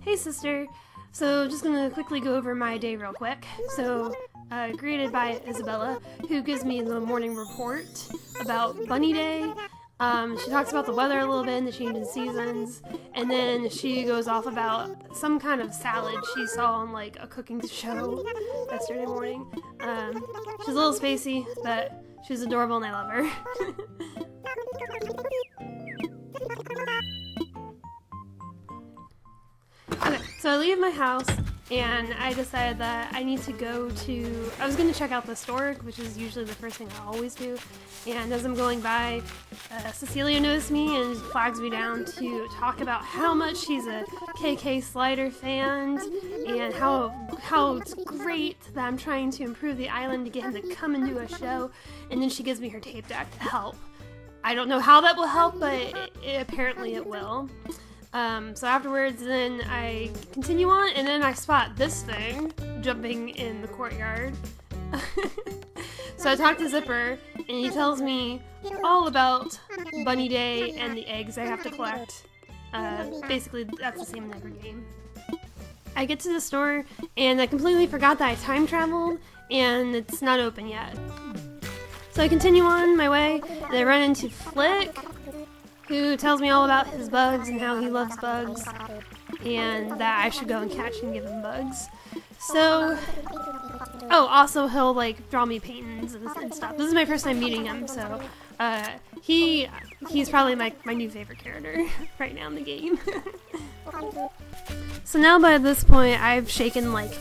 Hey sister! So just gonna quickly go over my day real quick. So, greeted by Isabella, who gives me the morning report about Bunny Day. She talks about the weather a little bit and the changing seasons, and then she goes off about some kind of salad she saw on like a cooking show yesterday morning. She's a little spacey, but she's adorable and I love her. Okay, so I leave my house and I decided that I need to I was going to check out the store, which is usually the first thing I always do. And as I'm going by, Cecilia noticed me and flags me down to talk about how much she's a KK Slider fan and how it's great that I'm trying to improve the island to get him to come and do a show. And then she gives me her tape deck to help. I don't know how that will help, but apparently it will. So afterwards, then I continue on, and then I spot this thing jumping in the courtyard. So I talk to Zipper, and he tells me all about Bunny Day and the eggs I have to collect. Basically, that's the same in every game. I get to the store, and I completely forgot that I time traveled, and it's not open yet. So I continue on my way, and I run into Flick, who tells me all about his bugs and how he loves bugs, and that I should go and catch and give him bugs. So, also he'll like draw me paintings and stuff. This is my first time meeting him, so he's probably my new favorite character right now in the game. So now by this point, I've shaken like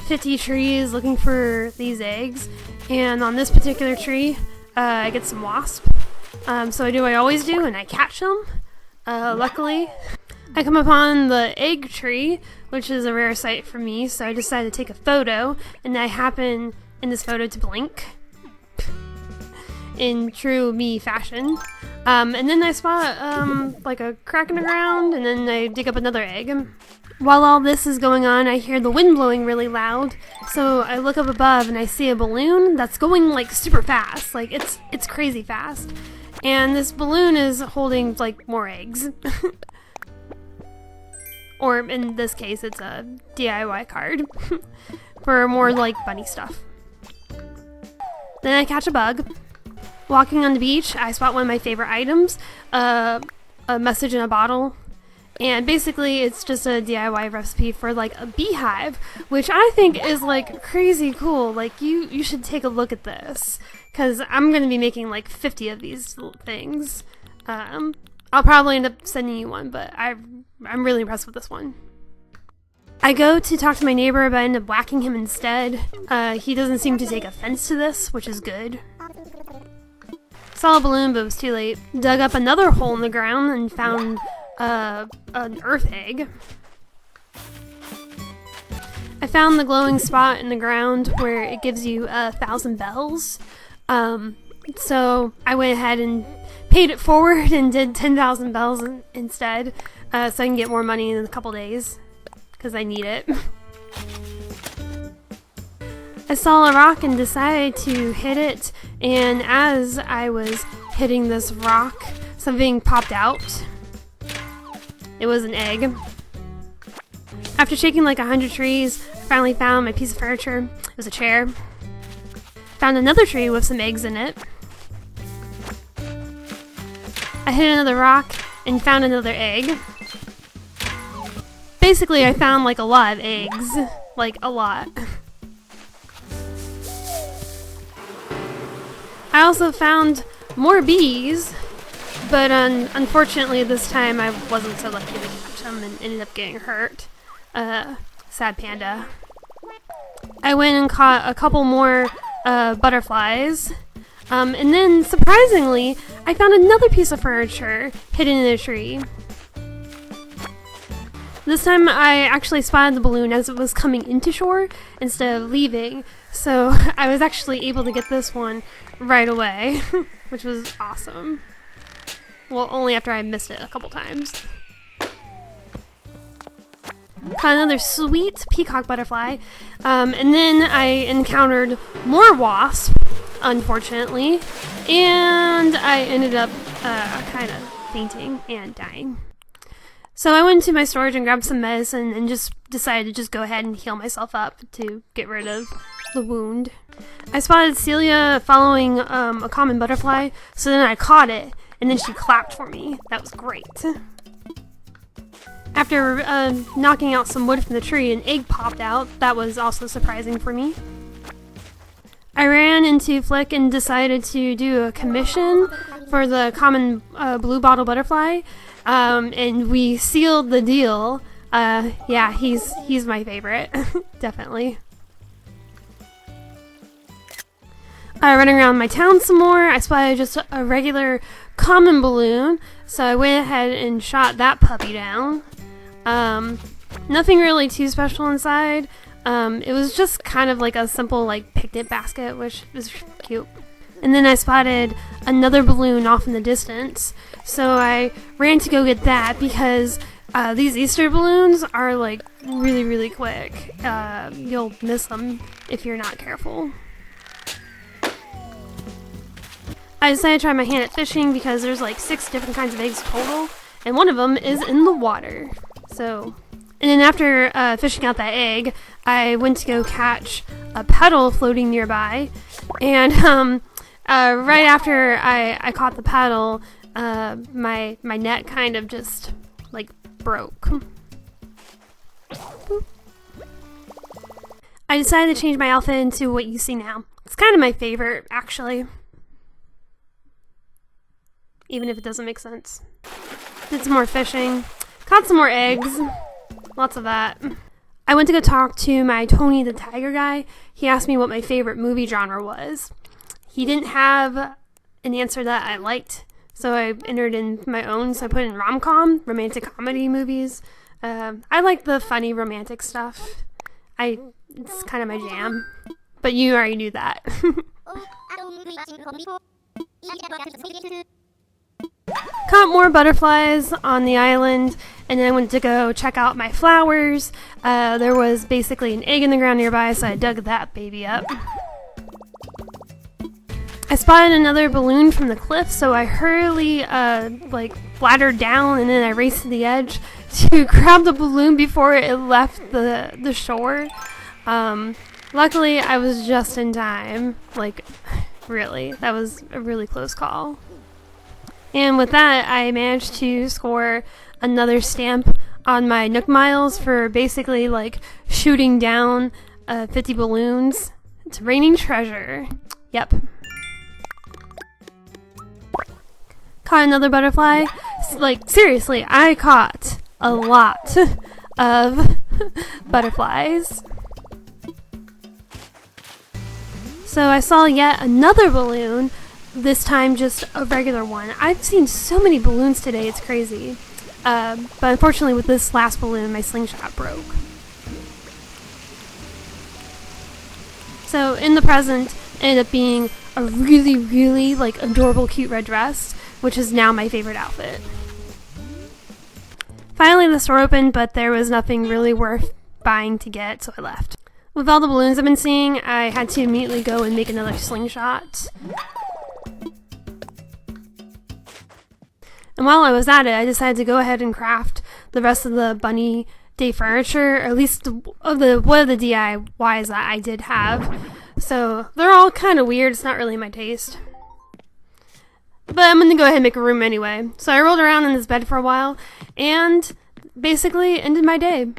50 trees looking for these eggs, and on this particular tree, I get some wasps. So I do what I always do, and I catch them. Luckily, I come upon the egg tree, which is a rare sight for me, so I decided to take a photo, and I happen in this photo to blink in true me fashion. And then I spot like a crack in the ground, and then I dig up another egg. While all this is going on, I hear the wind blowing really loud, so I look up above and I see a balloon that's going like super fast, like it's crazy fast. And this balloon is holding, like, more eggs. Or, in this case, it's a DIY card. For more, like, bunny stuff. Then I catch a bug. Walking on the beach, I spot one of my favorite items. A message in a bottle. And basically, it's just a DIY recipe for, like, a beehive. Which I think is, like, crazy cool. Like, you should take a look at this. Because I'm going to be making like 50 of these things. I'll probably end up sending you one, but I'm really impressed with this one. I go to talk to my neighbor, but I end up whacking him instead. He doesn't seem to take offense to this, which is good. Saw a balloon, but it was too late. Dug up another hole in the ground and found an earth egg. I found the glowing spot in the ground where it gives you 1,000 bells. So I went ahead and paid it forward and did 10,000 bells instead, so I can get more money in a couple days, because I need it. I saw a rock and decided to hit it, and as I was hitting this rock, something popped out. It was an egg. After shaking like 100 trees, I finally found my piece of furniture. It was a chair. Found another tree with some eggs in it. I hit another rock and found another egg. Basically, I found like a lot of eggs. Like, a lot. I also found more bees, but unfortunately this time I wasn't so lucky to catch them and ended up getting hurt. Sad panda. I went and caught a couple more butterflies, and then surprisingly I found another piece of furniture hidden in a tree. This time I actually spotted the balloon as it was coming into shore instead of leaving, so I was actually able to get this one right away, which was awesome. Well, only after I missed it a couple times. Caught another sweet peacock butterfly, and then I encountered more wasps, unfortunately, and I ended up kind of fainting and dying. So I went to my storage and grabbed some medicine and just decided to just go ahead and heal myself up to get rid of the wound. I spotted Celia following a common butterfly, so then I caught it, and then she clapped for me. That was great. After knocking out some wood from the tree, an egg popped out. That was also surprising for me. I ran into Flick and decided to do a commission for the common blue bottle butterfly, and we sealed the deal. Yeah, he's my favorite, definitely. Running around my town some more, I spotted just a regular common balloon, so I went ahead and shot that puppy down. Nothing really too special inside. It was just kind of like a simple picnic basket, which is cute. And then I spotted another balloon off in the distance, so I ran to go get that because these Easter balloons are really, really quick. You'll miss them if you're not careful. I decided to try my hand at fishing because there's 6 different kinds of eggs total, and one of them is in the water. So, and then after fishing out that egg, I went to go catch a petal floating nearby, and right after I caught the petal, my net kind of just broke. I decided to change my outfit into what you see now. It's kind of my favorite, actually. Even if it doesn't make sense. Did some more fishing. Caught some more eggs. Lots of that. I went to go talk to my Tony the Tiger guy. He asked me what my favorite movie genre was. He didn't have an answer that I liked, so I entered in my own. So I put in rom-com, romantic comedy movies. I like the funny romantic stuff. It's kind of my jam. But you already knew that. Caught more butterflies on the island, and then I went to go check out my flowers. There was basically an egg in the ground nearby, so I dug that baby up. I spotted another balloon from the cliff, so I hurriedly flattered down, and then I raced to the edge to grab the balloon before it left the shore. Luckily, I was just in time. Really, that was a really close call. And with that, I managed to score another stamp on my Nook Miles for basically shooting down 50 balloons. It's raining treasure. Yep. Caught another butterfly. Seriously, I caught a lot of butterflies. So I saw yet another balloon. This time just a regular one. I've seen so many balloons today, it's crazy. But unfortunately with this last balloon, my slingshot broke. So in the present, it ended up being a really, really adorable, cute red dress, which is now my favorite outfit. Finally the store opened, but there was nothing really worth buying to get, so I left. With all the balloons I've been seeing, I had to immediately go and make another slingshot. And while I was at it, I decided to go ahead and craft the rest of the Bunny Day furniture, or at least one of the DIYs that I did have. So they're all kind of weird. It's not really my taste. But I'm going to go ahead and make a room anyway. So I rolled around in this bed for a while and basically ended my day.